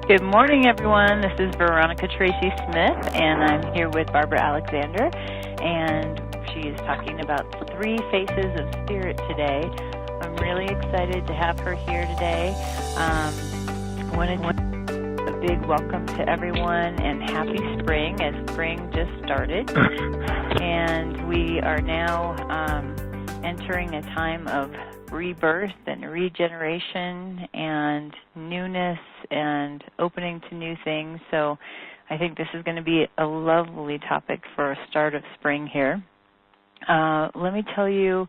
Good morning, everyone. This is Veronica Tracy Smith, and I'm here with Barbara Alexander, and she is talking about 3 faces of spirit today. I'm really excited to have her here today. Wanted a big welcome to everyone and happy spring, as spring just started. And we are now entering a time of rebirth and regeneration and newness and opening to new things. So I think this is going to be a lovely topic for a start of spring here. Let me tell you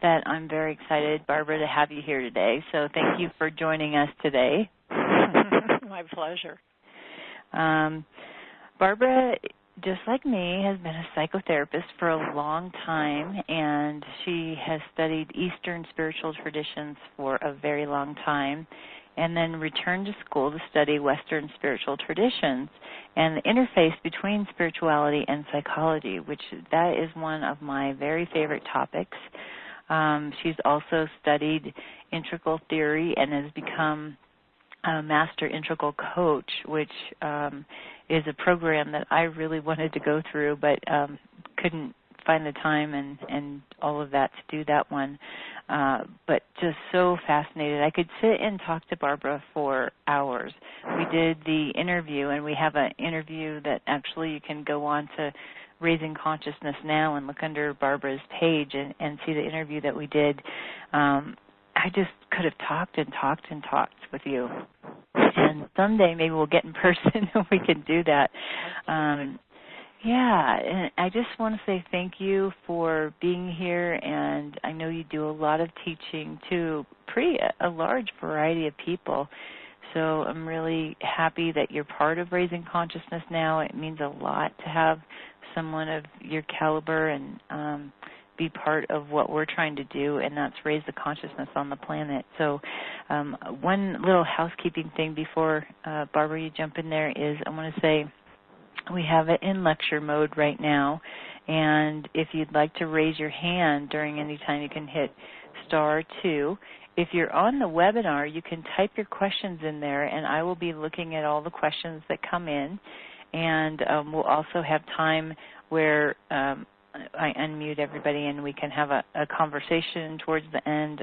that I'm very excited, Barbara, to have you here today. So thank you for joining us today. My pleasure. Barbara, just like me, has been a psychotherapist for a long time, and she has studied Eastern spiritual traditions for a very long time, and then returned to school to study Western spiritual traditions and the interface between spirituality and psychology, which that is one of my very favorite topics. She's also studied integral theory and has become a master integral coach, which is a program that I really wanted to go through, but couldn't find the time and all of that to do that one. But just so fascinated. I could sit and talk to Barbara for hours. We did the interview, and we have an interview that actually you can go on to Raising Consciousness Now and look under Barbara's page and see the interview that we did. I just could have talked and talked and talked with you. And someday maybe we'll get in person and we can do that. And I just want to say thank you for being here, and I know you do a lot of teaching to a large variety of people. So I'm really happy that you're part of Raising Consciousness Now. It means a lot to have someone of your caliber and be part of what we're trying to do, and that's raise the consciousness on the planet. So one little housekeeping thing before, Barbara, you jump in there is I want to say we have it in lecture mode right now, and if you'd like to raise your hand during any time, you can hit *2. If you're on the webinar, you can type your questions in there, and I will be looking at all the questions that come in, and we'll also have time where I unmute everybody and we can have a conversation towards the end,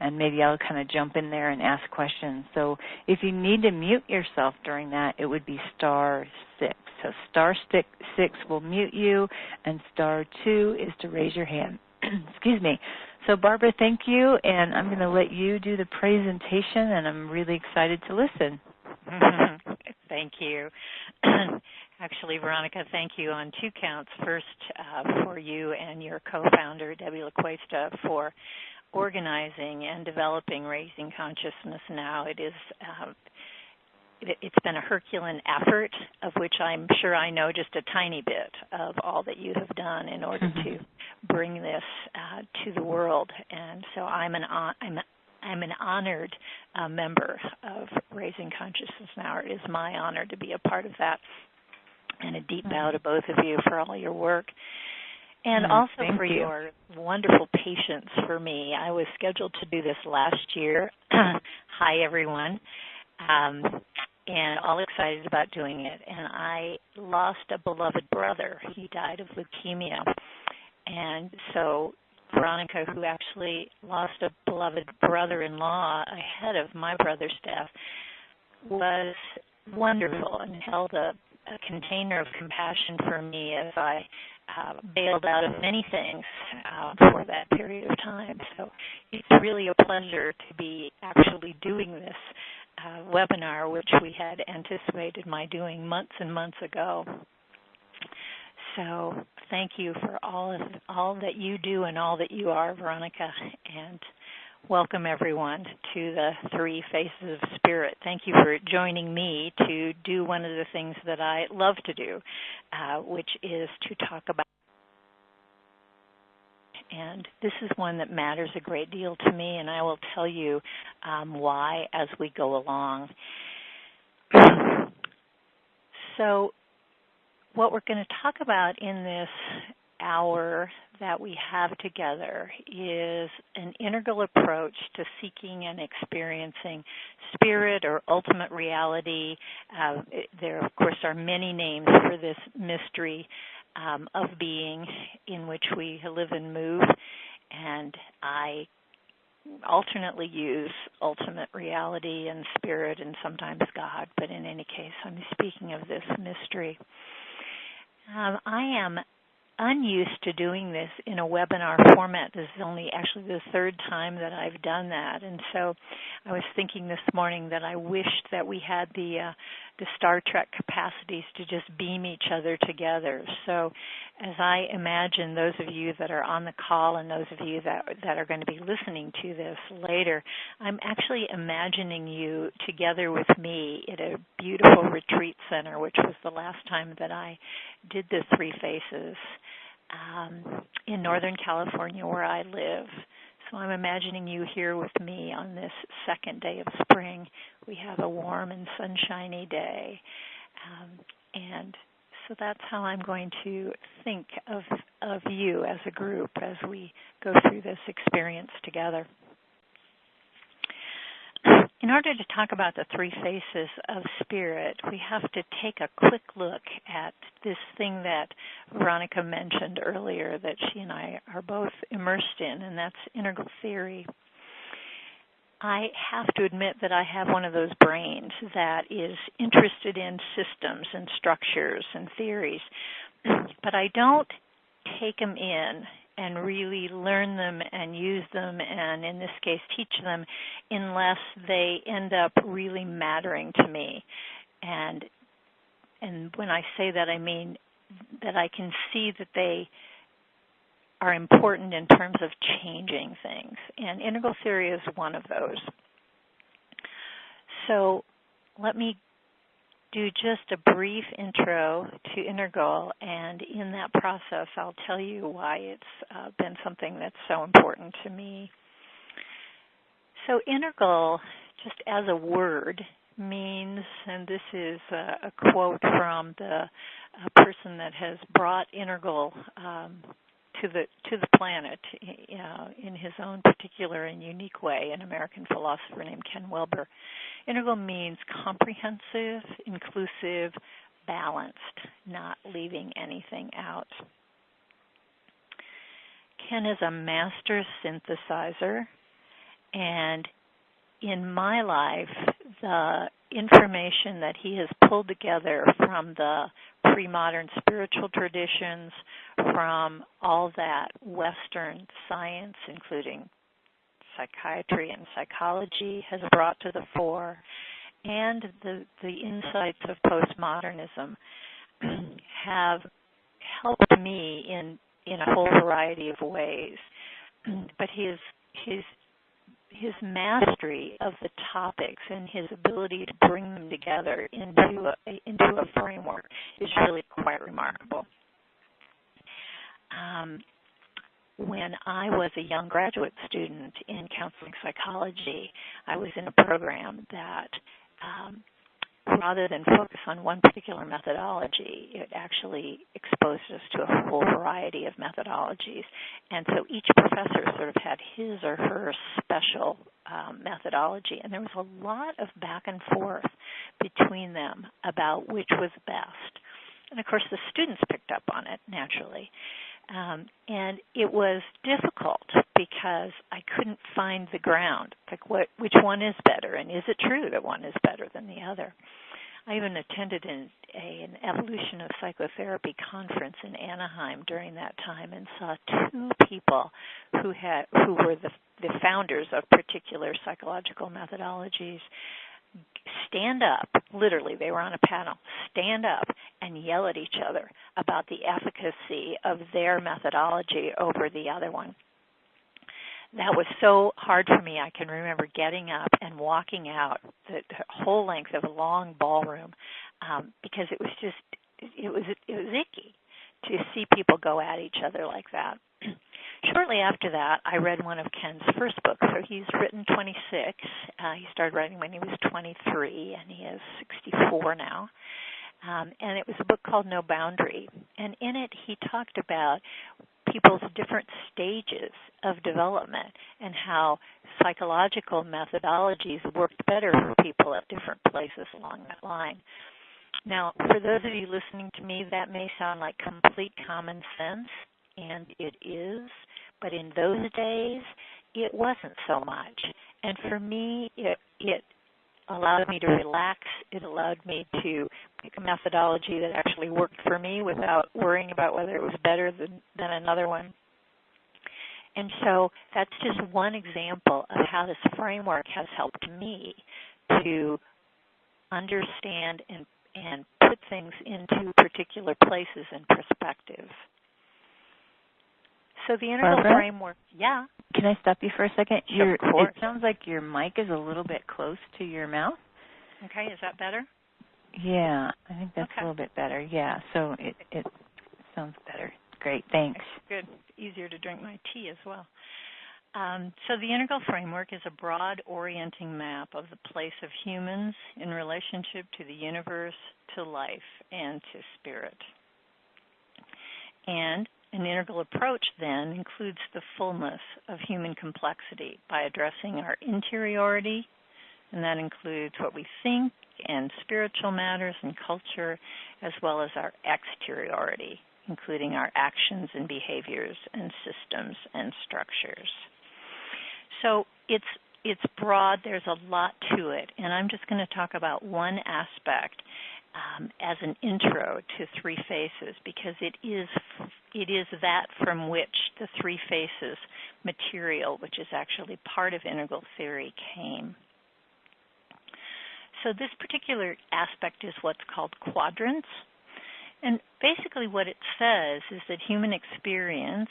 and maybe I'll kind of jump in there and ask questions. So if you need to mute yourself during that, it would be *6. So *6 will mute you, and *2 is to raise your hand. Excuse me. So Barbara, thank you, and I'm going to let you do the presentation, and I'm really excited to listen. Thank you. Actually, Veronica, thank you on 2 counts. First, for you and your co-founder, Debbie LaQuesta, for organizing and developing Raising Consciousness Now. It's been a Herculean effort, of which I'm sure I know just a tiny bit of all that you have done in order to bring this to the world. And so I'm an honored member of Raising Consciousness Now. It is my honor to be a part of that. And a deep bow to both of you for all your work. And also for your wonderful patience for me. I was scheduled to do this last year. Hi, everyone. And all excited about doing it. And I lost a beloved brother. He died of leukemia. And so Veronica, who actually lost a beloved brother-in-law ahead of my brother's death, was wonderful and held a container of compassion for me as I bailed out of many things for that period of time. So it's really a pleasure to be actually doing this webinar, which we had anticipated my doing months and months ago. So thank you for all that you do and all that you are, Veronica, and welcome everyone to the 3 Faces of Spirit. Thank you for joining me to do one of the things that I love to do, which is to talk about. And this is one that matters a great deal to me, and I will tell you why as we go along. So what we're going to talk about in this hour that we have together is an integral approach to seeking and experiencing spirit or ultimate reality. There, of course, are many names for this mystery of being in which we live and move, and I alternately use ultimate reality and spirit and sometimes God, but in any case, I'm speaking of this mystery. I am unused to doing this in a webinar format. This is only actually the third time that I've done that, and so I was thinking this morning that I wished that we had the Star Trek capacities to just beam each other together. So as I imagine those of you that are on the call and those of you that are going to be listening to this later, I'm actually imagining you together with me at a beautiful retreat center, which was the last time that I did the Three Faces in Northern California where I live. So I'm imagining you here with me on this second day of spring. We have a warm and sunshiny day. And so that's how I'm going to think of you as a group as we go through this experience together. In order to talk about the three faces of spirit, we have to take a quick look at this thing that Veronica mentioned earlier that she and I are both immersed in, and that's integral theory. I have to admit that I have one of those brains that is interested in systems and structures and theories, but I don't take them in and really learn them and use them and, in this case, teach them unless they end up really mattering to me. And when I say that, I mean that I can see that they are important in terms of changing things. And integral theory is one of those. So let me do just a brief intro to integral, and in that process I'll tell you why it's been something that's so important to me. So integral, just as a word, means, and this is a quote from the person that has brought integral to the planet in his own particular and unique way, an American philosopher named Ken Wilber. Integral means comprehensive, inclusive, balanced, not leaving anything out. Ken is a master synthesizer, and in my life, the information that he has pulled together from the pre-modern spiritual traditions, from all that Western science, including psychiatry and psychology, has brought to the fore, and the insights of postmodernism have helped me in a whole variety of ways. But his mastery of the topics and his ability to bring them together into a framework is really quite remarkable. When I was a young graduate student in counseling psychology, I was in a program that rather than focus on one particular methodology, it actually exposed us to a whole variety of methodologies. And so each professor sort of had his or her special methodology, and there was a lot of back and forth between them about which was best. And, of course, the students picked up on it, naturally. And it was difficult because I couldn't find the ground, like which one is better, and is it true that one is better than the other? I even attended an evolution of psychotherapy conference in Anaheim during that time and saw two people who were the founders of particular psychological methodologies stand up, literally, they were on a panel, stand up and yell at each other about the efficacy of their methodology over the other one. That was so hard for me. I can remember getting up and walking out the whole length of a long ballroom because it was icky to see people go at each other like that. Shortly after that, I read one of Ken's first books. So he's written 26. He started writing when he was 23, and he is 64 now. And it was a book called No Boundary. And in it, he talked about people's different stages of development and how psychological methodologies worked better for people at different places along that line. Now, for those of you listening to me, that may sound like complete common sense, and it is, but in those days, it wasn't so much. And for me, it allowed me to relax. It allowed me to pick a methodology that actually worked for me without worrying about whether it was better than another one. And so that's just one example of how this framework has helped me to understand and put things into particular places and perspective. So the integral framework, yeah. Can I stop you for a second? Of course. It sounds like your mic is a little bit close to your mouth. Okay, is that better? Yeah, I think that's a little bit better. Yeah, so it sounds better. Great, thanks. Good. It's easier to drink my tea as well. So the integral framework is a broad orienting map of the place of humans in relationship to the universe, to life, and to spirit. And an integral approach then includes the fullness of human complexity by addressing our interiority, and that includes what we think and spiritual matters and culture, as well as our exteriority, including our actions and behaviors and systems and structures. So it's broad. There's a lot to it, and I'm just going to talk about one aspect as an intro to three faces, because it is that from which the three faces material, which is actually part of integral theory, came. So this particular aspect is what's called quadrants, and basically what it says is that human experience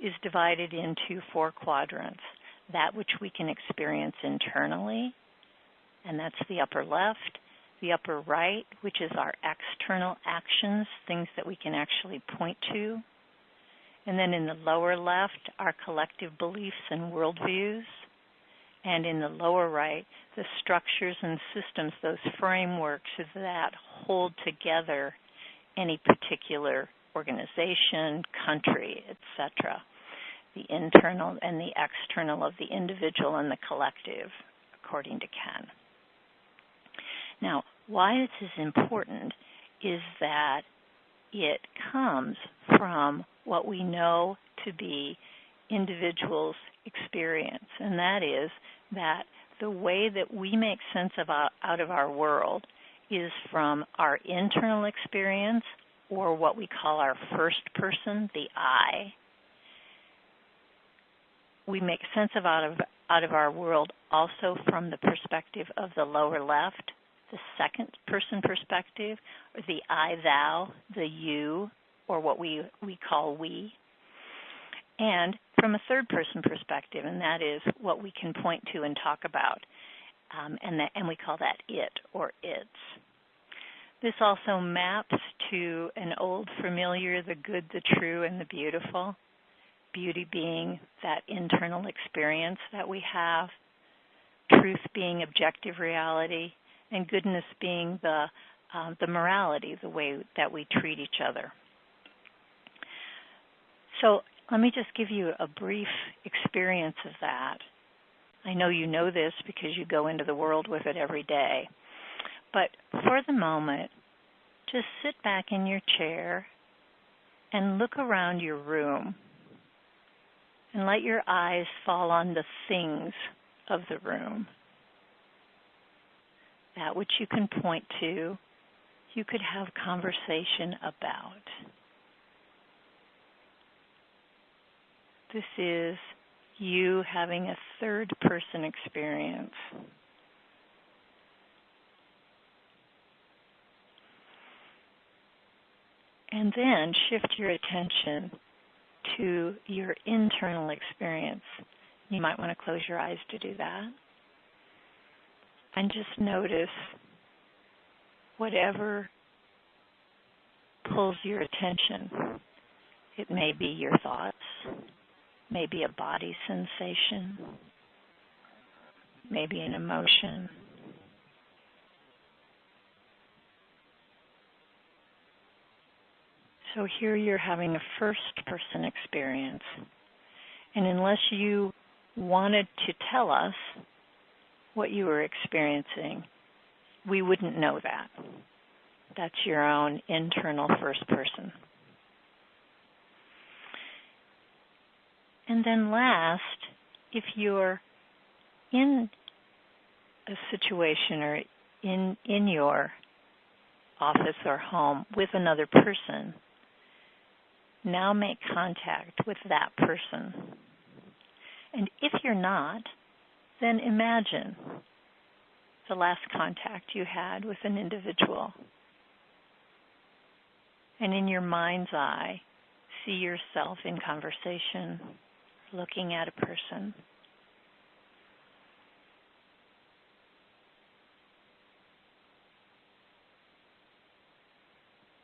is divided into four quadrants. That which we can experience internally, and that's the upper left. The upper right, which is our external actions, things that we can actually point to. And then in the lower left, our collective beliefs and worldviews. And in the lower right, the structures and systems, those frameworks that hold together any particular organization, country, etc. The internal and the external of the individual and the collective, according to Ken. Now, why this is important is that it comes from what we know to be individuals' experience, and that is that the way that we make sense of out of our world is from our internal experience, or what we call our first person, the I. We make sense of out of our world also from the perspective of the lower left, the second person perspective, or the I, thou, the you, or what we call we, and from a third person perspective, and that is what we can point to and talk about, and we call that it or its. This also maps to an old familiar, the good, the true, and the beautiful. Beauty being that internal experience that we have, truth being objective reality, and goodness being the morality, the way that we treat each other. So let me just give you a brief experience of that. I know you know this because you go into the world with it every day. But for the moment, just sit back in your chair and look around your room. And let your eyes fall on the things of the room. That which you can point to, you could have conversation about. This is you having a third person experience. And then shift your attention to your internal experience. You might want to close your eyes to do that. And just notice whatever pulls your attention. It may be your thoughts, maybe a body sensation, maybe an emotion. So here you're having a first-person experience. And unless you wanted to tell us what you were experiencing, we wouldn't know that. That's your own internal first person. And then last, if you're in a situation or in your office or home with another person, now make contact with that person. And if you're not, then imagine the last contact you had with an individual. And in your mind's eye, see yourself in conversation, looking at a person.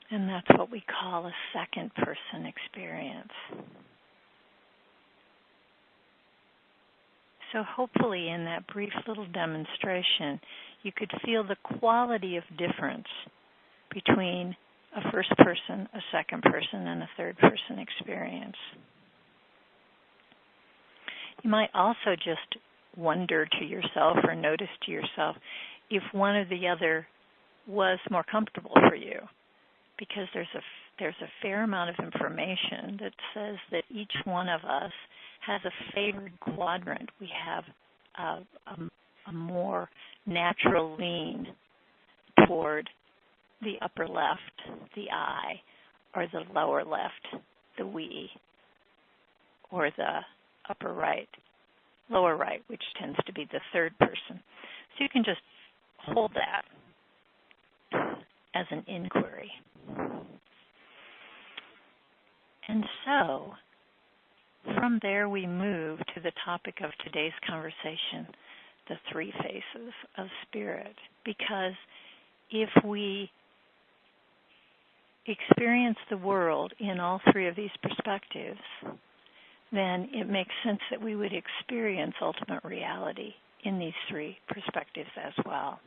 And that's what we call a second person experience. So hopefully in that brief little demonstration, you could feel the quality of difference between a first person, a second person, and a third person experience. You might also just wonder to yourself or notice to yourself if one or the other was more comfortable for you, because there's a fair amount of information that says that each one of us has a favored quadrant. We have a more natural lean toward the upper left, the I, or the lower left, the we, or the upper right, lower right, which tends to be the third person. So you can just hold that as an inquiry. And so, from there we move to the topic of today's conversation, the three faces of spirit. Because if we experience the world in all three of these perspectives, then it makes sense that we would experience ultimate reality in these three perspectives as well.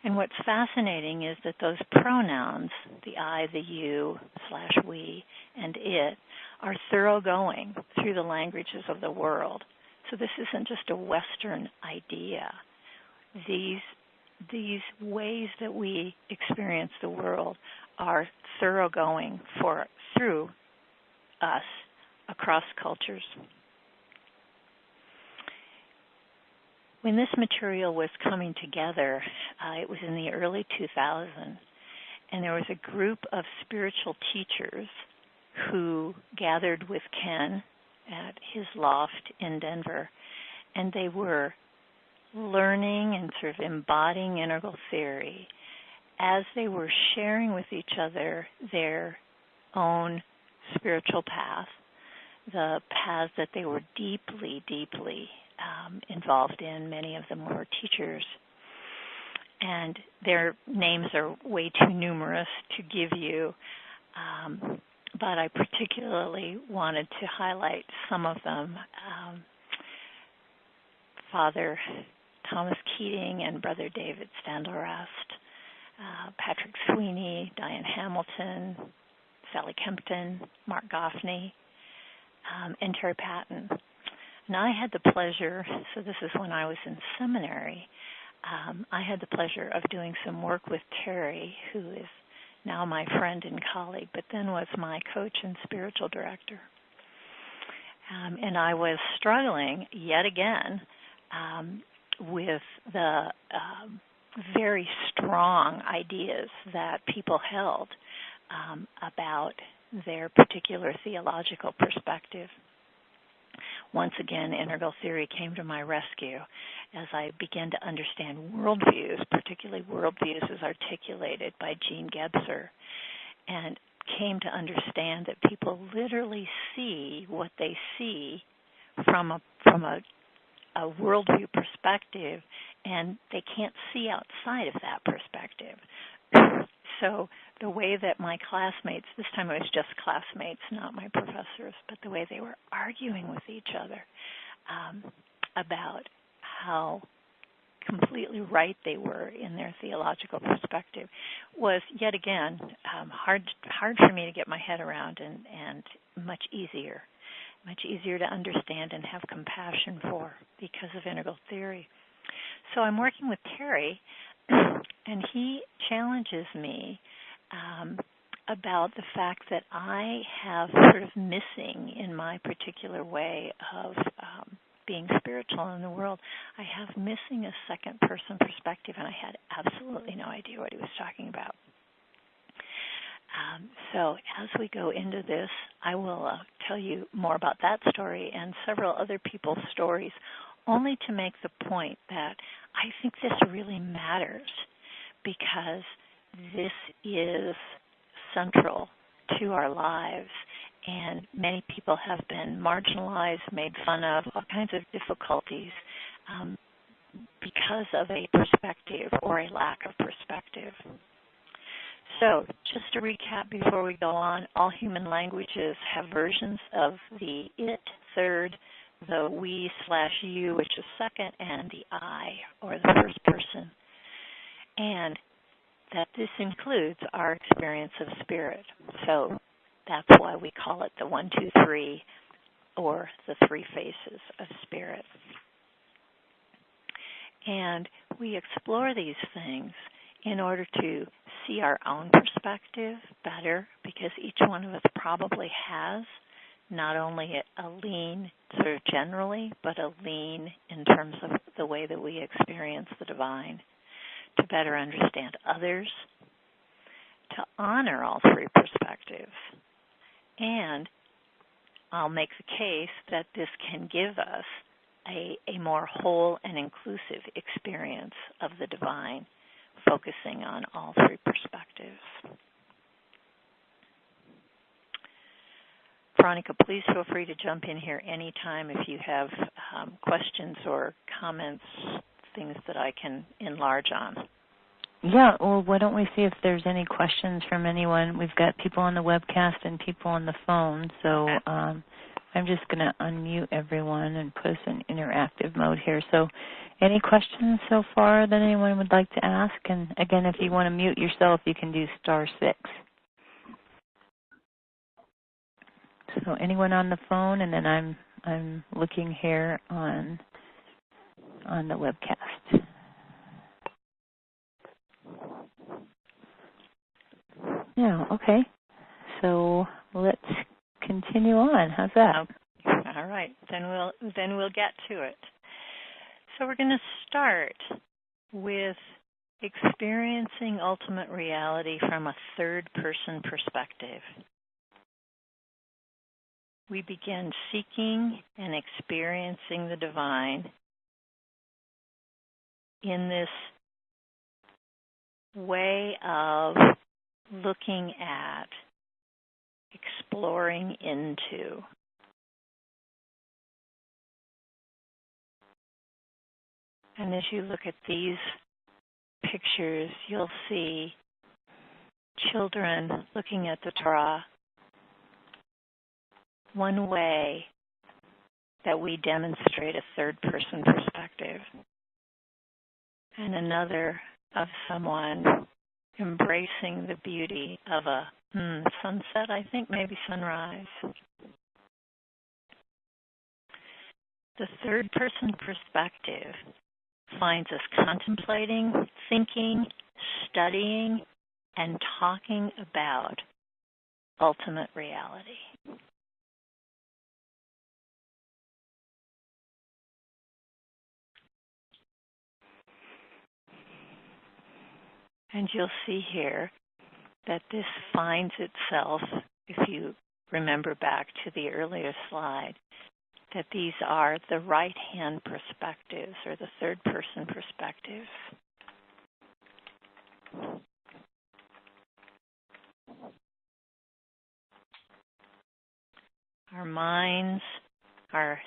And what's fascinating is that those pronouns, the I, the you, /we, and it, are thoroughgoing through the languages of the world. So this isn't just a Western idea. These ways that we experience the world are thoroughgoing through us across cultures. When this material was coming together, it was in the early 2000s, and there was a group of spiritual teachers who gathered with Ken at his loft in Denver, and they were learning and sort of embodying integral theory as they were sharing with each other their own spiritual path, the paths that they were deeply, deeply involved in. Many of them were teachers. And their names are way too numerous to give you, but I particularly wanted to highlight some of them. Father Thomas Keating and Brother David Standelrast, Patrick Sweeney, Diane Hamilton, Sally Kempton, Mark Goffney, and Terry Patton. And I had the pleasure, so this is when I was in seminary, I had the pleasure of doing some work with Terry, who is now my friend and colleague, but then was my coach and spiritual director. And I was struggling yet again with the very strong ideas that people held about their particular theological perspective. Once again, integral theory came to my rescue as I began to understand worldviews, particularly worldviews as articulated by Jean Gebser, and came to understand that people literally see what they see from a worldview perspective, and they can't see outside of that perspective. So the way that my classmates, this time it was just classmates, not my professors, but the way they were arguing with each other about how completely right they were in their theological perspective was yet again hard for me to get my head around, and much easier to understand and have compassion for because of integral theory. So I'm working with Terry, and he challenges me about the fact that I have sort of missing in my particular way of being spiritual in the world, I have missing a second person perspective, and I had absolutely no idea what he was talking about. So as we go into this, I will tell you more about that story and several other people's stories, only to make the point that I think this really matters because this is central to our lives, and many people have been marginalized, made fun of, all kinds of difficulties because of a perspective or a lack of perspective. So just to recap before we go on, all human languages have versions of the it, third, the we/you, which is second, and the I, or the first person. And that this includes our experience of spirit. So that's why we call it the 1, 2, 3, or the three faces of spirit. And we explore these things in order to see our own perspective better, because each one of us probably has not only a lean sort of generally, but a lean in terms of the way that we experience the divine, to better understand others, to honor all three perspectives. And I'll make the case that this can give us a more whole and inclusive experience of the divine, focusing on all three perspectives. Veronica, please feel free to jump in here anytime if you have questions or comments, things that I can enlarge on. Yeah, well, why don't we see if there's any questions from anyone? We've got people on the webcast and people on the phone, so I'm just going to unmute everyone and put us in interactive mode here. So any questions so far that anyone would like to ask? And again, if you want to mute yourself, you can do *6. So anyone on the phone, and then I'm looking here on the webcast. Yeah, okay. So let's continue on. How's that? All right. Then we'll get to it. So we're going to start with experiencing ultimate reality from a third-person perspective. We begin seeking and experiencing the divine in this way of looking at, exploring into. And as you look at these pictures, you'll see children looking at the Torah. One way that we demonstrate a third-person perspective, and another of someone embracing the beauty of a sunset, I think, maybe sunrise. The third-person perspective finds us contemplating, thinking, studying, and talking about ultimate reality. And you'll see here that this finds itself, if you remember back to the earlier slide, that these are the right-hand perspectives, or the third-person perspectives. Our minds, our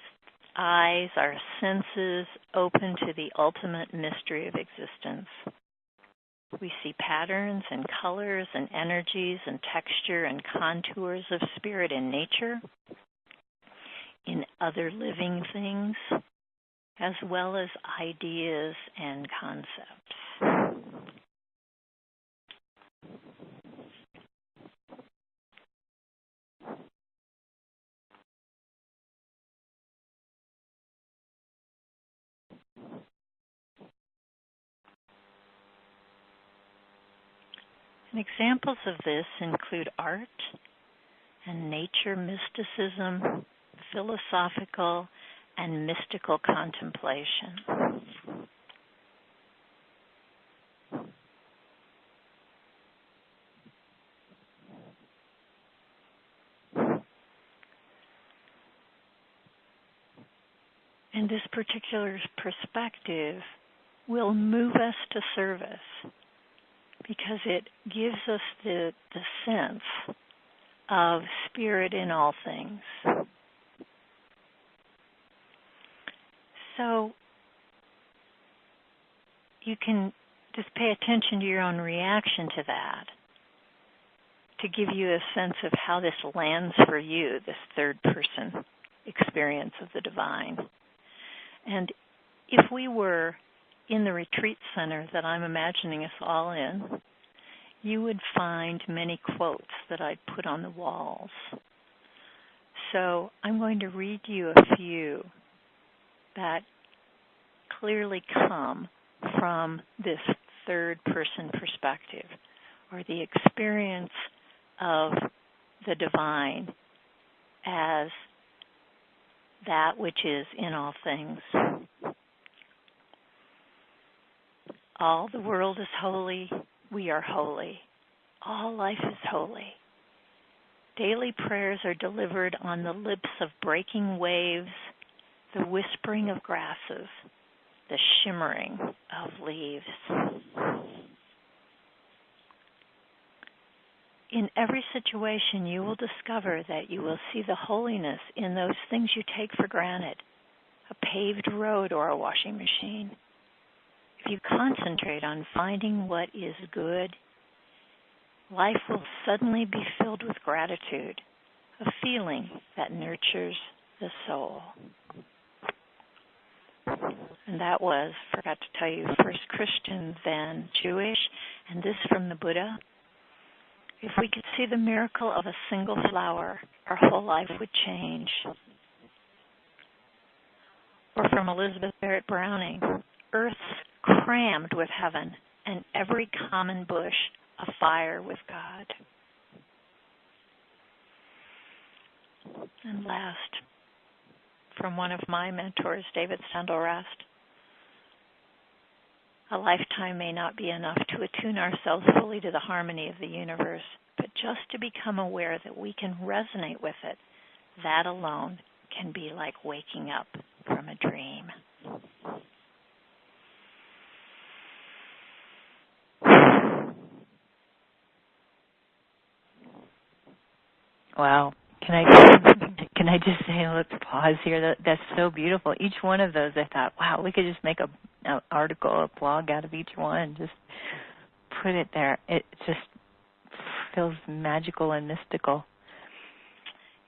eyes, our senses open to the ultimate mystery of existence. We see patterns and colors and energies and texture and contours of spirit in nature, in other living things, as well as ideas and concepts. And examples of this include art and nature mysticism, philosophical and mystical contemplation. And this particular perspective will move us to service because it gives us the sense of spirit in all things. So you can just pay attention to your own reaction to that to give you a sense of how this lands for you, this third person experience of the divine. And if we were in the retreat center that I'm imagining us all in, you would find many quotes that I'd put on the walls. So I'm going to read you a few that clearly come from this third person perspective, or the experience of the divine as that which is in all things. All the world is holy, we are holy. All life is holy. Daily prayers are delivered on the lips of breaking waves, the whispering of grasses, the shimmering of leaves. In every situation, you will discover that you will see the holiness in those things you take for granted, a paved road or a washing machine. If you concentrate on finding what is good, life will suddenly be filled with gratitude, a feeling that nurtures the soul. And that was, forgot to tell you, first Christian, then Jewish, and this from the Buddha. If we could see the miracle of a single flower, our whole life would change. Or from Elizabeth Barrett Browning, earth's crammed with heaven, and every common bush afire with God. And last, from one of my mentors, David Steindl-Rast, a lifetime may not be enough to attune ourselves fully to the harmony of the universe, but just to become aware that we can resonate with it, that alone can be like waking up from a dream. Wow. Can I just say, let's pause here. That's so beautiful. Each one of those, I thought, wow, we could just make an article, a blog out of each one, just put it there. It just feels magical and mystical.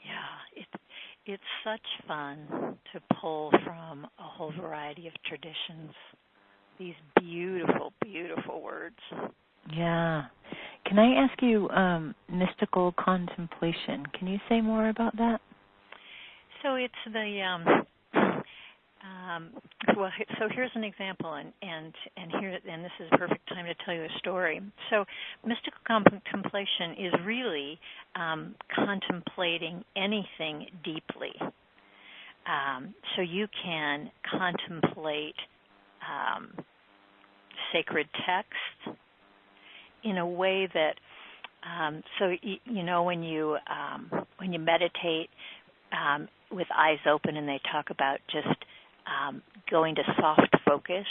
Yeah, it's such fun to pull from a whole variety of traditions. These beautiful, beautiful words. Yeah. Can I ask you mystical contemplation? Can you say more about that? So it's the well. So here's an example, and this is a perfect time to tell you a story. So mystical contemplation is really contemplating anything deeply. So you can contemplate sacred text in a way that, when you meditate with eyes open, and they talk about just going to soft focus.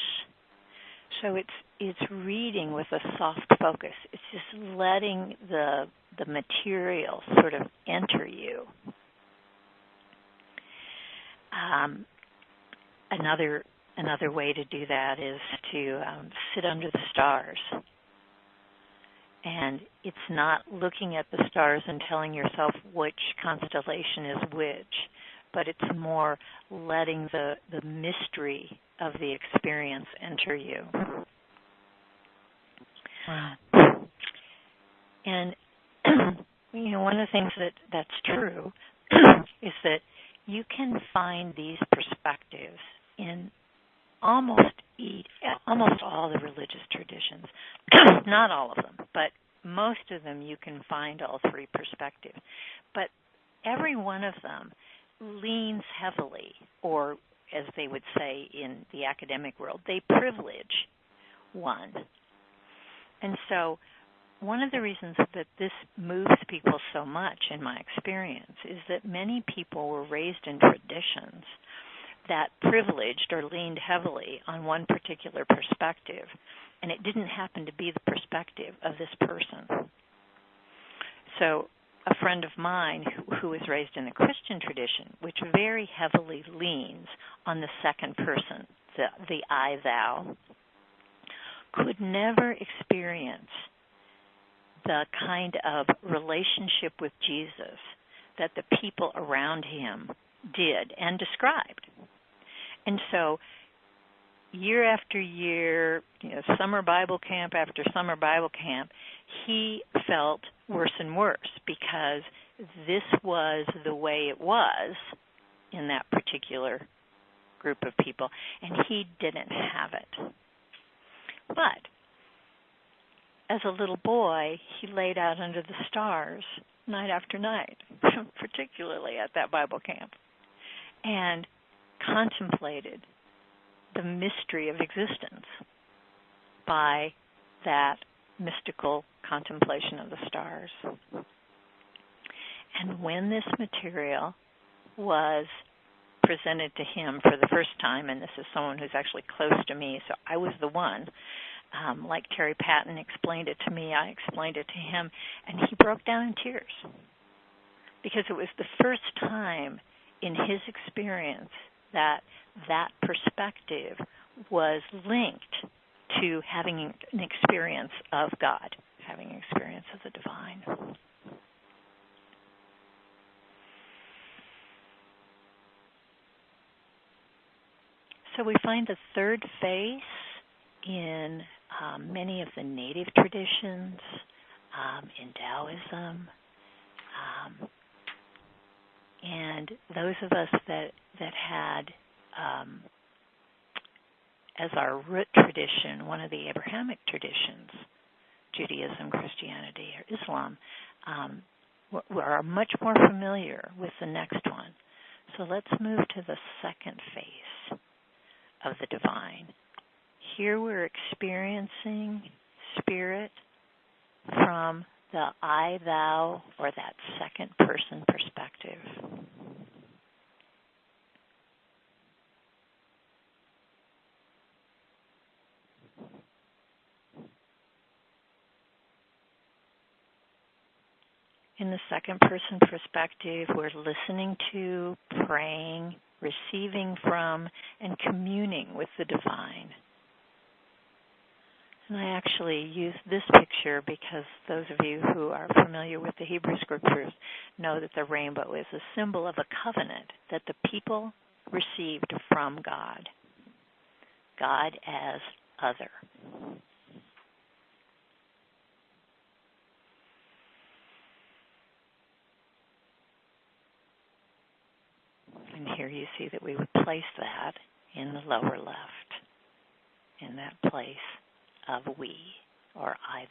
So it's reading with a soft focus. It's just letting the material sort of enter you. Another way to do that is to sit under the stars. And it's not looking at the stars and telling yourself which constellation is which, but it's more letting the mystery of the experience enter you. Wow. And one of the things that's true is that you can find these perspectives in almost all the religious traditions. Not all of them, but most of them you can find all three perspectives. But every one of them leans heavily, or as they would say in the academic world, they privilege one. And so one of the reasons that this moves people so much, in my experience, is that many people were raised in traditions that privileged or leaned heavily on one particular perspective, and it didn't happen to be the perspective of this person. So a friend of mine who was raised in a Christian tradition, which very heavily leans on the second person, the I, thou, could never experience the kind of relationship with Jesus that the people around him did and described. And so year after year, summer Bible camp after summer Bible camp, he felt worse and worse because this was the way it was in that particular group of people, and he didn't have it. But as a little boy, he laid out under the stars night after night, particularly at that Bible camp, and contemplated the mystery of existence by that mystical contemplation of the stars. And when this material was presented to him for the first time, and this is someone who's actually close to me, so I was the one, like Terry Patton explained it to me, I explained it to him, and he broke down in tears because it was the first time in his experience that perspective was linked to having an experience of God, having an experience of the divine. So we find the third face in many of the native traditions, in Taoism, and those of us that had as our root tradition one of the Abrahamic traditions, Judaism, Christianity, or Islam, are much more familiar with the next one. So let's move to the second face of the divine. Here we're experiencing spirit from the I, thou, or that second person perspective. In the second person perspective, we're listening to, praying, receiving from, and communing with the divine. And I actually use this picture because those of you who are familiar with the Hebrew Scriptures know that the rainbow is a symbol of a covenant that the people received from God. God as other. And here you see that we would place that in the lower left, in that place of we, or I,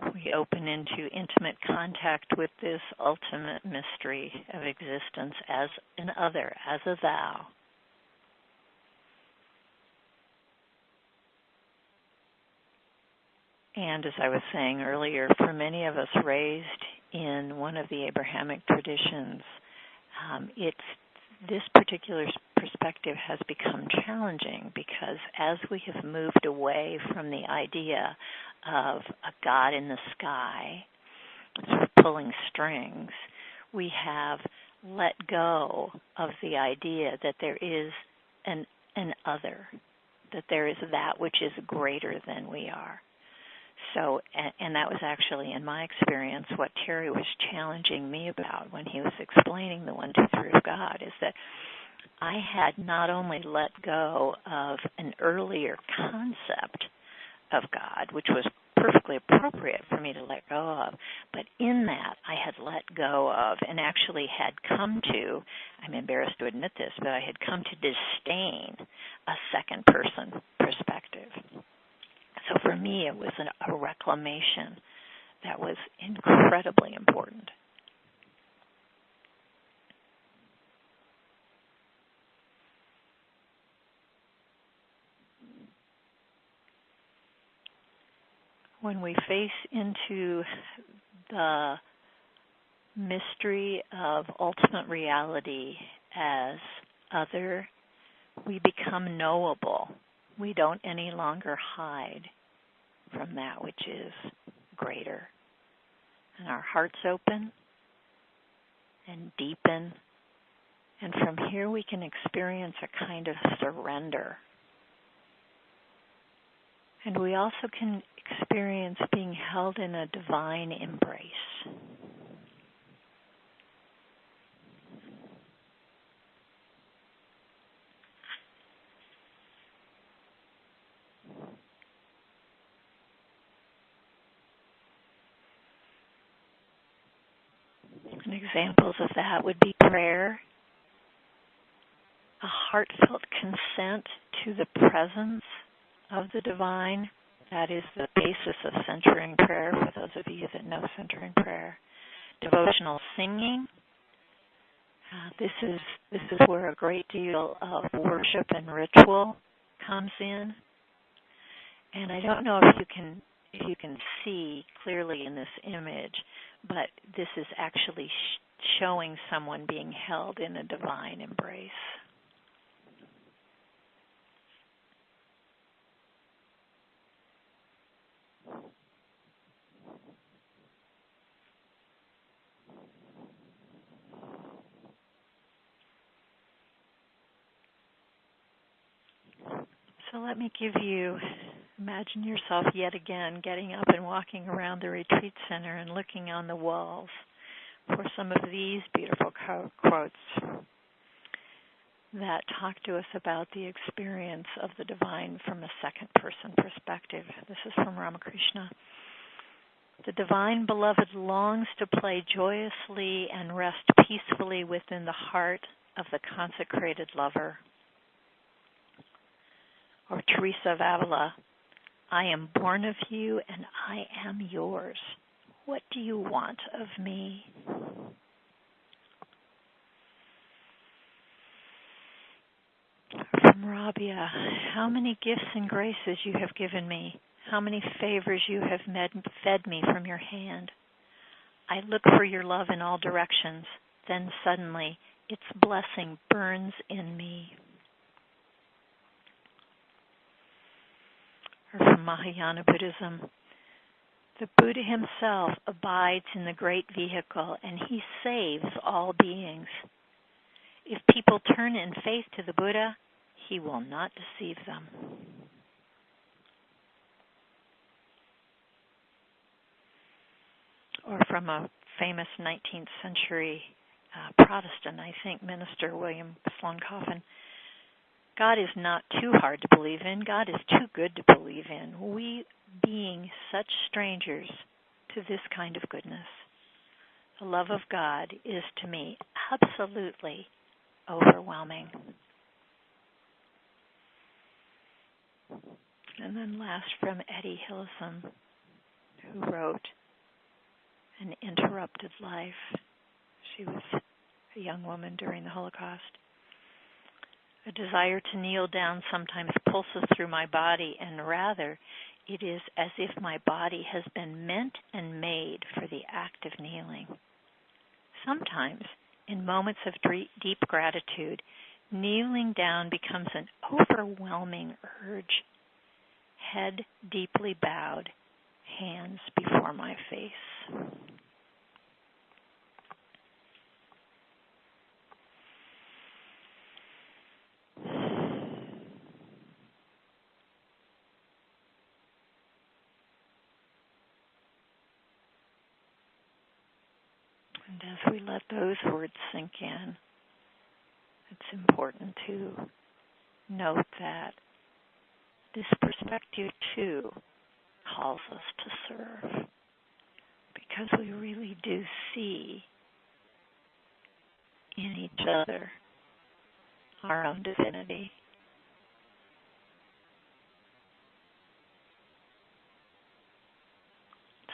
thou. We open into intimate contact with this ultimate mystery of existence as an other, as a thou. And as I was saying earlier, for many of us raised in one of the Abrahamic traditions, this particular perspective has become challenging because as we have moved away from the idea of a God in the sky sort of pulling strings, we have let go of the idea that there is an other, that there is that which is greater than we are. So, and that was actually, in my experience, what Terry was challenging me about when he was explaining the 1, 2, 3 of God, is that I had not only let go of an earlier concept of God, which was perfectly appropriate for me to let go of, but in that I had let go of and actually had come to, I'm embarrassed to admit this, but I had come to disdain a second person perspective. So for me, it was a reclamation that was incredibly important. When we face into the mystery of ultimate reality as other, we become knowable. We don't any longer hide from that which is greater. And our hearts open and deepen. And from here we can experience a kind of surrender. And we also can experience being held in a divine embrace. And examples of that would be prayer, a heartfelt consent to the presence of the divine. That is the basis of centering prayer, for those of you that know centering prayer. Devotional singing. This is where a great deal of worship and ritual comes in. And I don't know if you can see clearly in this image, but this is actually showing someone being held in a divine embrace. So let me imagine yourself yet again getting up and walking around the retreat center and looking on the walls for some of these beautiful quotes that talk to us about the experience of the divine from a second person perspective. This is from Ramakrishna. The divine beloved longs to play joyously and rest peacefully within the heart of the consecrated lover. Or Teresa of Avila, I am born of you and I am yours. What do you want of me? From Rabia, how many gifts and graces you have given me. How many favors you have fed me from your hand. I look for your love in all directions. Then suddenly its blessing burns in me. Or from Mahayana Buddhism, the Buddha himself abides in the great vehicle and he saves all beings. If people turn in faith to the Buddha, he will not deceive them. Or from a famous 19th century Protestant, I think, minister, William Sloane Coffin, God is not too hard to believe in. God is too good to believe in. We being such strangers to this kind of goodness. The love of God is to me absolutely overwhelming. And then last from Etty Hillesum, who wrote An Interrupted Life. She was a young woman during the Holocaust. A desire to kneel down sometimes pulses through my body, and rather it is as if my body has been meant and made for the act of kneeling. Sometimes, in moments of deep gratitude, kneeling down becomes an overwhelming urge. Head deeply bowed, hands before my face. And as we let those words sink in, it's important to note that this perspective too calls us to serve, because we really do see in each other our own divinity.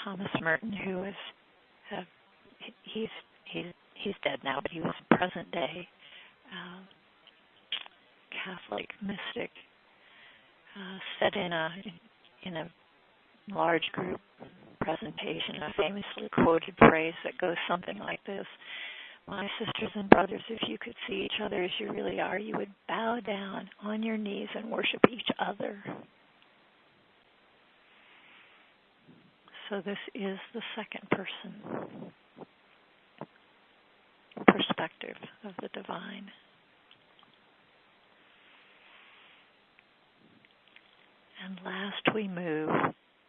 Thomas Merton, who is he's dead now, but he was a present day Catholic mystic, said in a large group presentation a famously quoted phrase that goes something like this: "My sisters and brothers, if you could see each other as you really are, you would bow down on your knees and worship each other." So this is the second person perspective of the divine. And last, we move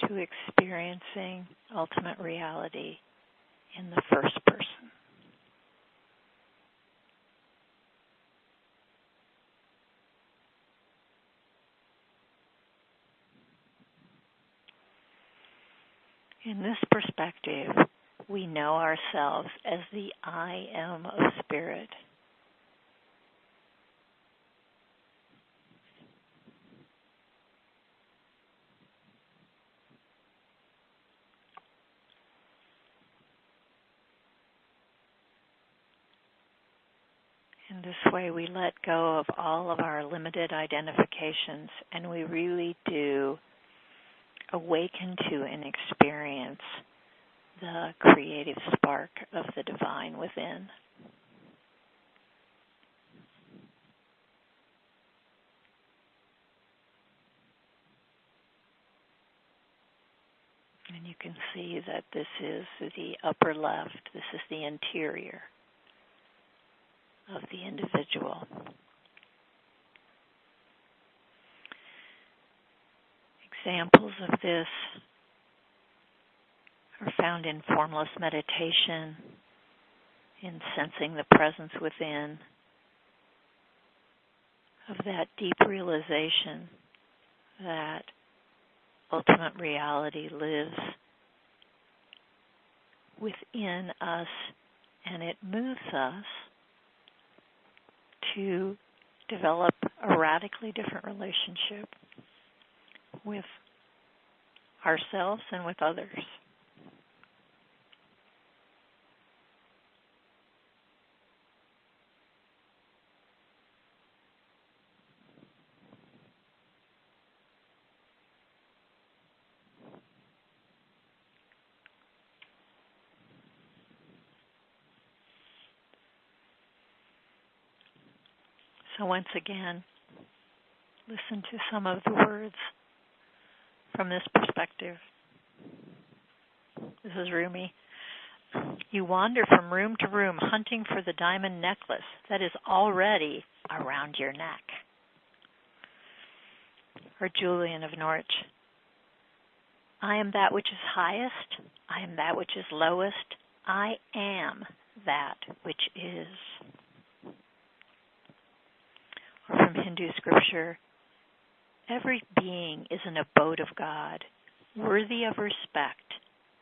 to experiencing ultimate reality in the first person. In this perspective, we know ourselves as the I am of spirit. In this way, we let go of all of our limited identifications, and we really do awaken to and experience the creative spark of the divine within. And you can see that this is the upper left, this is the interior of the individual. Examples of this are found in formless meditation, in sensing the presence within, of that deep realization that ultimate reality lives within us, and it moves us to develop a radically different relationship with ourselves and with others. So once again, listen to some of the words from this perspective. This is Rumi. You wander from room to room hunting for the diamond necklace that is already around your neck. Or Julian of Norwich. I am that which is highest. I am that which is lowest. I am that which is. Or from Hindu scripture, every being is an abode of God, worthy of respect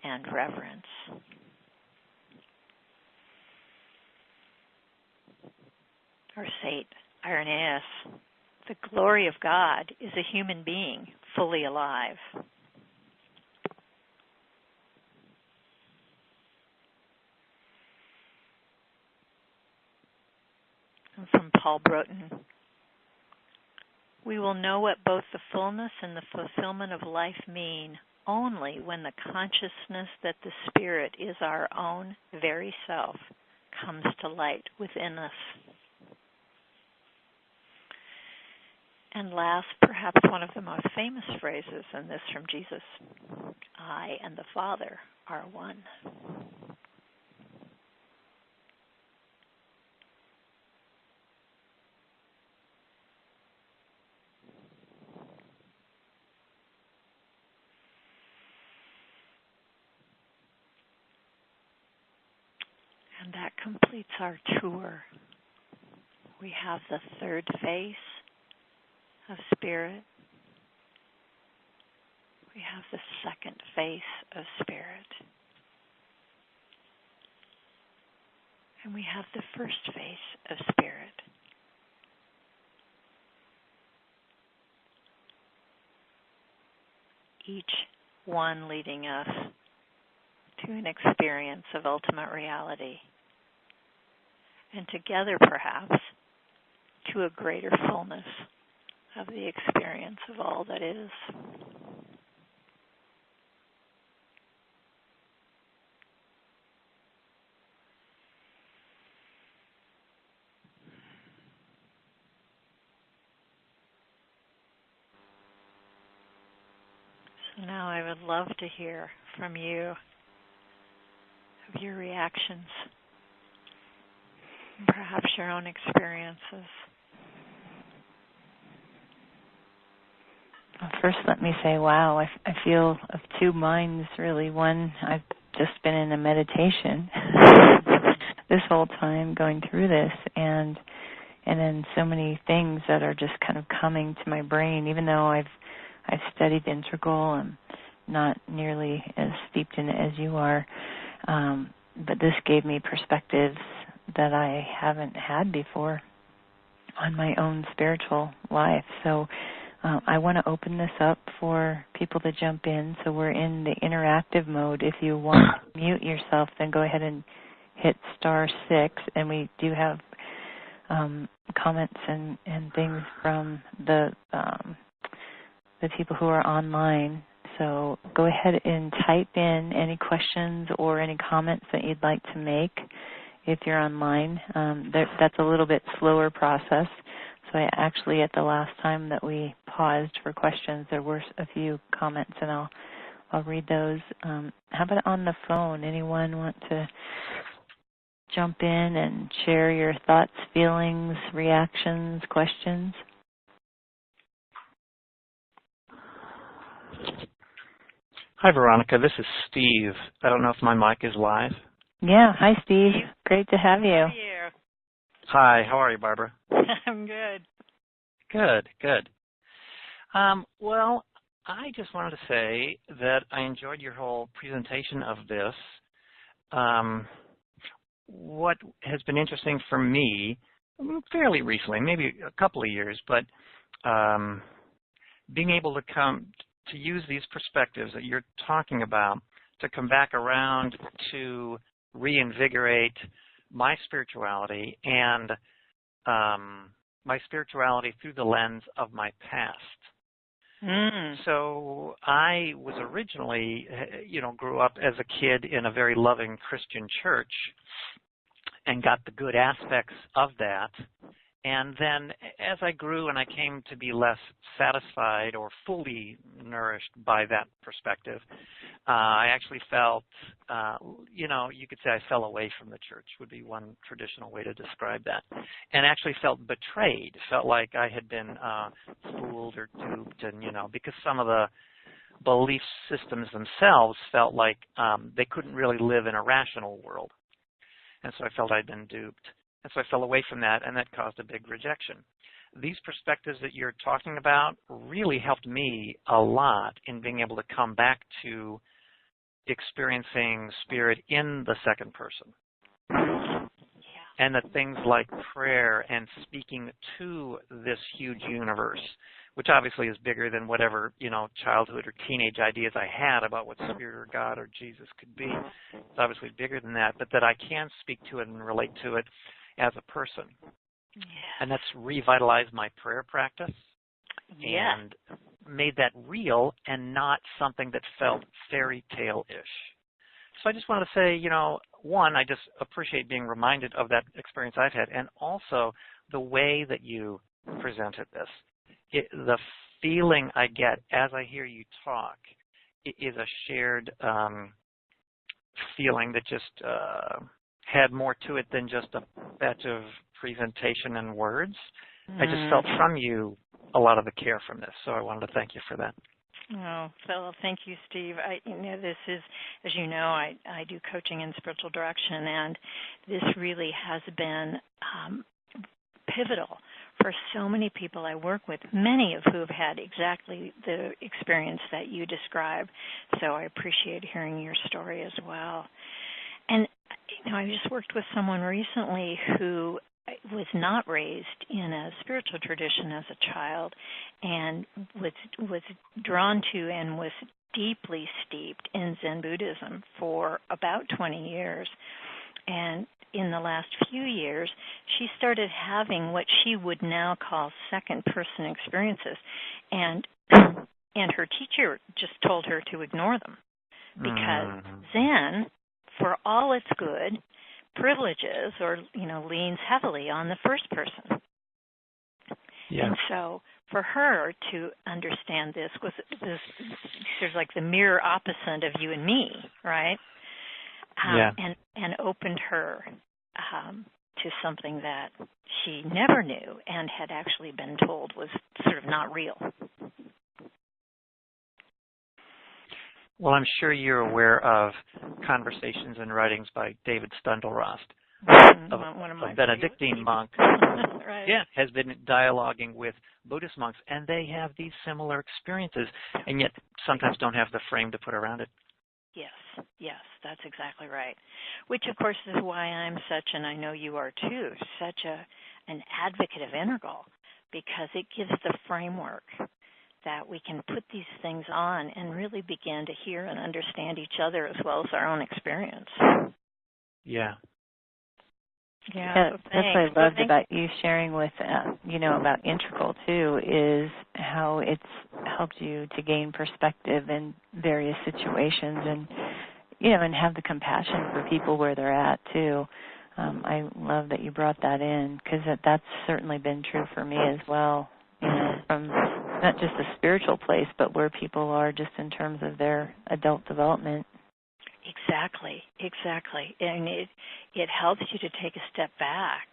and reverence. Or Saint Irenaeus, the glory of God is a human being fully alive. And from Paul Broughton, we will know what both the fullness and the fulfillment of life mean only when the consciousness that the Spirit is our own very self comes to light within us. And last, perhaps one of the most famous phrases, and this from Jesus, I and the Father are one. And that completes our tour. We have the third face of spirit. We have the second face of spirit. And we have the first face of spirit. Each one leading us to an experience of ultimate reality. And together, perhaps, to a greater fullness of the experience of all that is. So now I would love to hear from you, of your reactions, and perhaps your own experiences. Well, first, let me say, wow, I feel of two minds, really. One, I've just been in a meditation this whole time going through this, and then so many things that are just kind of coming to my brain, even though I've studied integral. I'm not nearly as steeped in it as you are, but this gave me perspectives that I haven't had before on my own spiritual life. So I want to open this up for people to jump in. So we're in the interactive mode. If you want to mute yourself, then go ahead and hit *6. And we do have comments and things from the people who are online. So go ahead and type in any questions or any comments that you'd like to make if you're online. That's a little bit slower process. So I actually, at the last time that we paused for questions, there were a few comments, and I'll read those. How about on the phone? Anyone want to jump in and share your thoughts, feelings, reactions, questions? Hi, Veronica. This is Steve. I don't know if my mic is live. Yeah. Hi, Steve. Great to have you. How are you? Hi. How are you, Barbara? I'm good. Good. Well, I just wanted to say that I enjoyed your whole presentation of this. What has been interesting for me, fairly recently, maybe a couple of years, but being able to use these perspectives that you're talking about to come back around to reinvigorate my spirituality and my spirituality through the lens of my past. So I was originally, grew up as a kid in a very loving Christian church and got the good aspects of that. And then as I grew and I came to be less satisfied or fully nourished by that perspective, I actually felt, you could say I fell away from the church would be one traditional way to describe that, and actually felt betrayed, felt like I had been fooled or duped, and, because some of the belief systems themselves felt like they couldn't really live in a rational world. And so I felt I'd been duped. And so I fell away from that, and that caused a big rejection. These perspectives that you're talking about really helped me a lot in being able to come back to experiencing spirit in the second person. And that things like prayer and speaking to this huge universe, which obviously is bigger than whatever, childhood or teenage ideas I had about what spirit or God or Jesus could be. It's obviously bigger than that, but that I can speak to it and relate to it as a person. Yeah. And that's revitalized my prayer practice and made that real and not something that felt fairy tale-ish. So I just wanted to say, one, I just appreciate being reminded of that experience I've had, and also the way that you presented this. The feeling I get as I hear you talk is a shared feeling that just had more to it than just a batch of presentation and words. I just felt from you a lot of the care from this, so I wanted to thank you for that. Oh, so thank you, Steve. This is, as you know, I do coaching in spiritual direction, and this really has been pivotal for so many people I work with, many of who have had exactly the experience that you describe. So I appreciate hearing your story as well. And I just worked with someone recently who was not raised in a spiritual tradition as a child, and was drawn to and was deeply steeped in Zen Buddhism for about 20 years. And in the last few years, she started having what she would now call second-person experiences, and her teacher just told her to ignore them because Zen, for all its good, privileges or leans heavily on the first person. Yeah. And so for her to understand this was sort of like the mirror opposite of you and me, right? And opened her to something that she never knew and had actually been told was sort of not real. Well, I'm sure you're aware of conversations and writings by David Steindl-Rast, one of my a Benedictine monk. Right. Yeah, has been dialoguing with Buddhist monks, and they have these similar experiences, and yet sometimes don't have the frame to put around it. Yes, that's exactly right. Which, of course, is why I'm such, and I know you are too, such an advocate of Integral, because it gives the framework that we can put these things on and really begin to hear and understand each other as well as our own experience. Yeah. Yeah, that's what I loved about you sharing with, about Integral too, is how it's helped you to gain perspective in various situations and, and have the compassion for people where they're at too. I love that you brought that in because that's certainly been true for me as well, from not just the spiritual place, but where people are just in terms of their adult development. Exactly. And it helps you to take a step back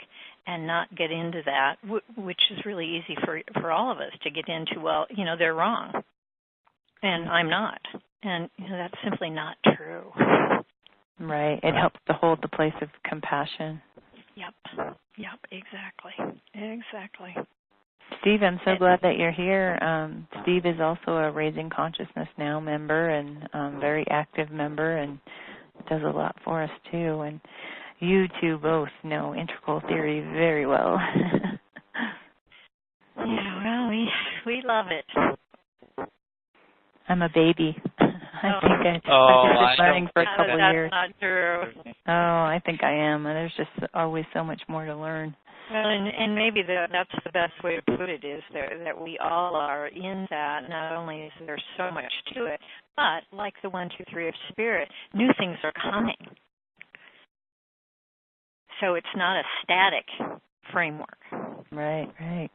and not get into that, which is really easy for all of us to get into, well, they're wrong, and I'm not. And that's simply not true. Right. It helps to hold the place of compassion. Yep, exactly. Steve, I'm so glad that you're here. Steve is also a Raising Consciousness Now member and very active member and does a lot for us too. And you two both know Integral Theory very well. Yeah, well, we love it. I'm a baby. I think I've been learning for a couple of years. That's not true. Oh, I think I am. And there's just always so much more to learn. Well, and maybe that's the best way to put it is that we all are in that. Not only is there so much to it, but like the 1, 2, 3 of Spirit, new things are coming. So it's not a static framework. Right.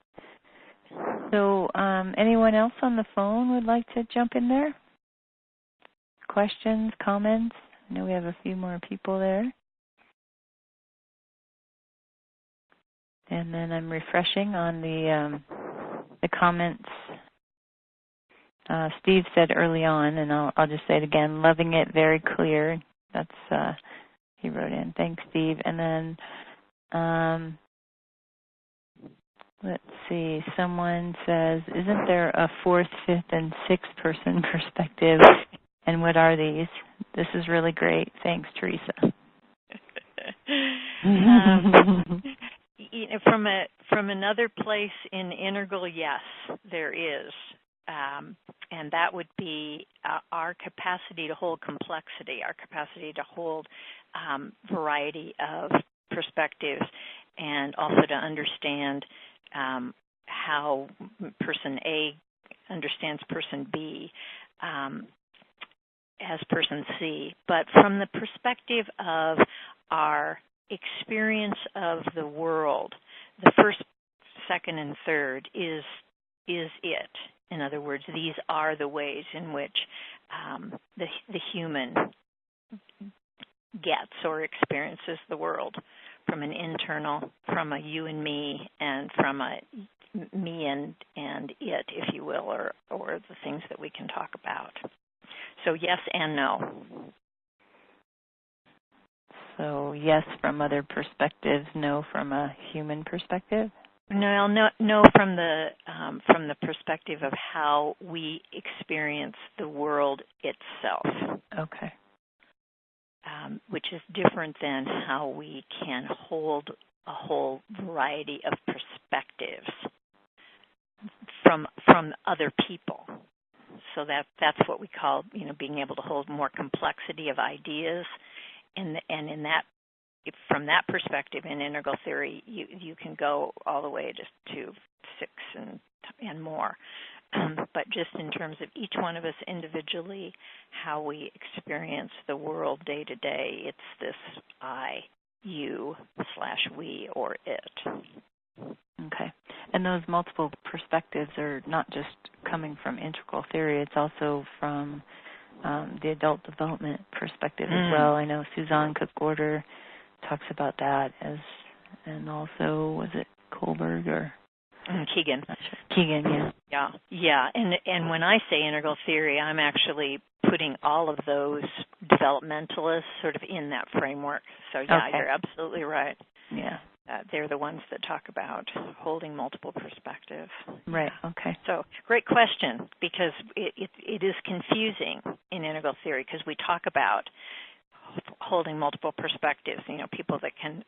So anyone else on the phone would like to jump in there? Questions, comments? I know we have a few more people there. And then I'm refreshing on the comments. Steve said early on, and I'll just say it again, loving it, very clear. That's he wrote in. Thanks, Steve. And then let's see. Someone says, isn't there a 4th, 5th, and 6th person perspective? And what are these? This is really great. Thanks, Teresa. From another place in Integral, yes, there is. And that would be our capacity to hold complexity, our capacity to hold variety of perspectives, and also to understand how person A understands person B as person C. But from the perspective of our experience of the world, the first, second, and third is it. In other words, these are the ways in which the human gets or experiences the world, from an internal, from a you and me, and from a me and it, if you will, or the things that we can talk about. So yes and no. So yes from other perspectives, no from a human perspective? No from the perspective of how we experience the world itself. Okay. Which is different than how we can hold a whole variety of perspectives from other people. So that's what we call, being able to hold more complexity of ideas, and in that, from that perspective, in integral theory, you can go all the way just to 6 and more. But just in terms of each one of us individually, how we experience the world day to day, it's this I, you / we or it. Okay. And those multiple perspectives are not just coming from integral theory, it's also from the adult development perspective as well. I know Suzanne Cook-Gorder talks about that, and also, was it Kohlberg or? Keegan. Keegan, yeah. Yeah. And when I say integral theory, I'm actually putting all of those developmentalists sort of in that framework. So yeah, okay. You're absolutely right. Yeah. They're the ones that talk about holding multiple perspectives. Right, okay. So great question, because it is confusing in integral theory, because we talk about holding multiple perspectives, people that can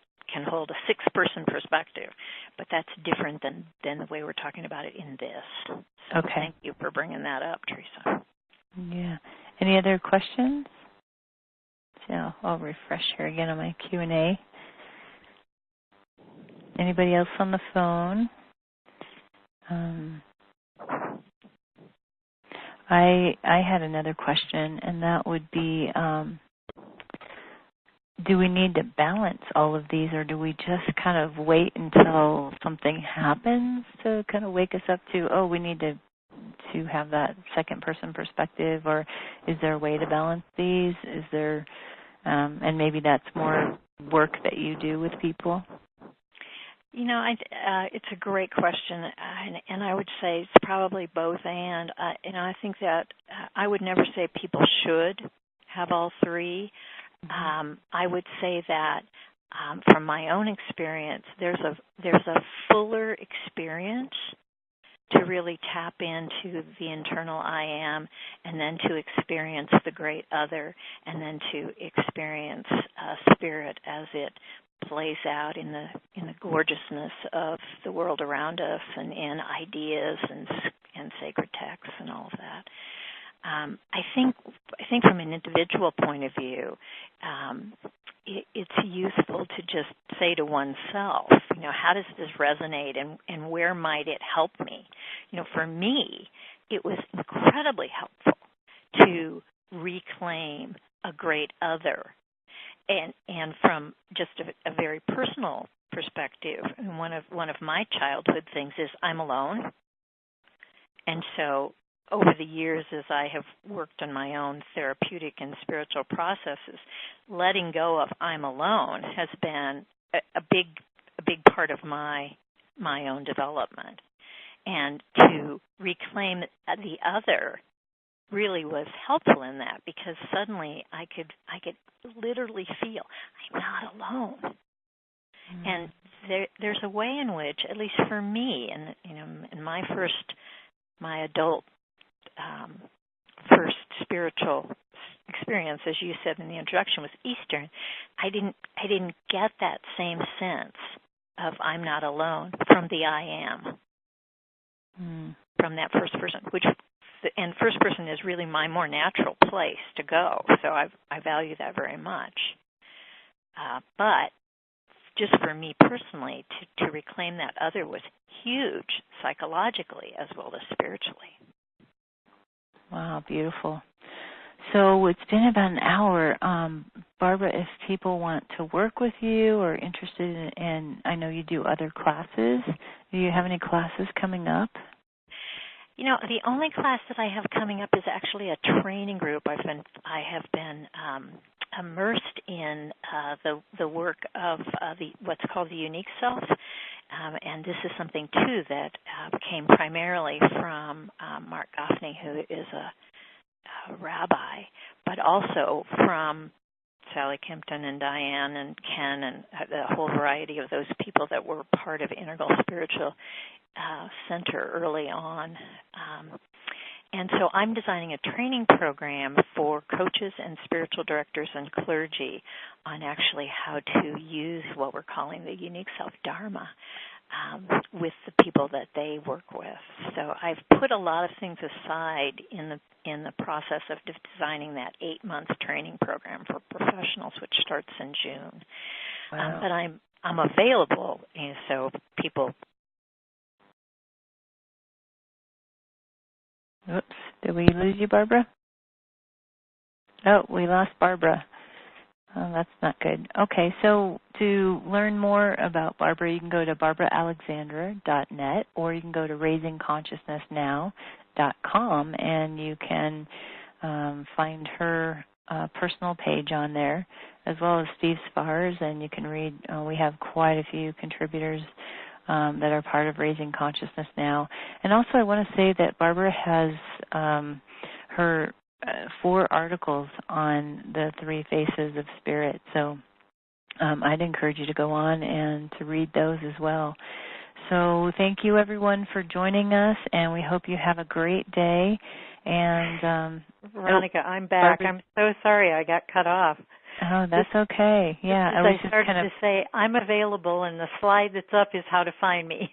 hold a 6-person perspective, but that's different than the way we're talking about it in this. So okay. Thank you for bringing that up, Teresa. Yeah. Any other questions? So I'll refresh here again on my Q&A. Anybody else on the phone? I had another question, and that would be, do we need to balance all of these, or do we just kind of wait until something happens to kind of wake us up to, we need to have that second-person perspective, or is there a way to balance these? Is there, and maybe that's more work that you do with people? It's a great question, and I would say it's probably both and. I think that I would never say people should have all three. I would say that from my own experience, there's a fuller experience to really tap into the internal I am, and then to experience the great other, and then to experience spirit as it plays out in the gorgeousness of the world around us, and in ideas and sacred texts and all of that. I think from an individual point of view, it's useful to just say to oneself, how does this resonate, and where might it help me? For me, it was incredibly helpful to reclaim a great other. And from just a very personal perspective, one of my childhood things is I'm alone. And so over the years, as I have worked on my own therapeutic and spiritual processes, letting go of I'm alone has been a big part of my own development. And to reclaim the other really was helpful in that, because suddenly I could literally feel I'm not alone. And there's a way in which, at least for me, and in my adult first spiritual experience, as you said in the introduction, was Eastern. I didn't get that same sense of I'm not alone from the I am, from that first person, and first person is really my more natural place to go. So I value that very much. But just for me personally, to reclaim that other was huge psychologically as well as spiritually. Wow, beautiful. So it's been about an hour. Barbara, if people want to work with you or interested in, I know you do other classes. Do you have any classes coming up? The only class that I have coming up is actually a training group. I have been immersed in the work of what's called the unique self, and this is something, too, that came primarily from Mark Goffney, who is a rabbi, but also from Sally Kimpton and Diane and Ken and the whole variety of those people that were part of Integral Spiritual Center early on. And so I'm designing a training program for coaches and spiritual directors and clergy on actually how to use what we're calling the unique self-dharma with the people that they work with. So I've put a lot of things aside in the process of designing that 8-month training program for professionals, which starts in June. Wow. But I'm available, so people. Oops, did we lose you, Barbara? Oh, we lost Barbara. Oh, that's not good. Okay, so to learn more about Barbara, you can go to barbaraalexandra.net, or you can go to raisingconsciousnessnow.com, and you can find her personal page on there, as well as Steve Spars, and you can read. We have quite a few contributors that are part of Raising Consciousness Now. And also I want to say that Barbara has her 4 articles on the 3 faces of spirit. So I'd encourage you to go on and to read those as well. So thank you, everyone, for joining us, and we hope you have a great day. And Veronica, I'm back. Barbara. I'm so sorry I got cut off. Oh, that's okay. Yeah, I started to say I'm available, and the slide that's up is how to find me.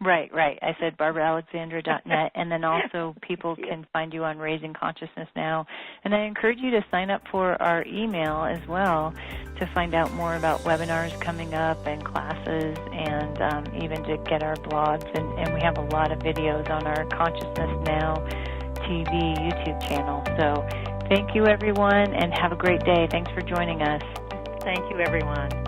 Right. I said barbaraalexandra.net, and then also people can find you on Raising Consciousness Now. And I encourage you to sign up for our email as well to find out more about webinars coming up and classes, and even to get our blogs. And we have a lot of videos on our Consciousness Now TV YouTube channel. So thank you, everyone, and have a great day. Thanks for joining us. Thank you, everyone.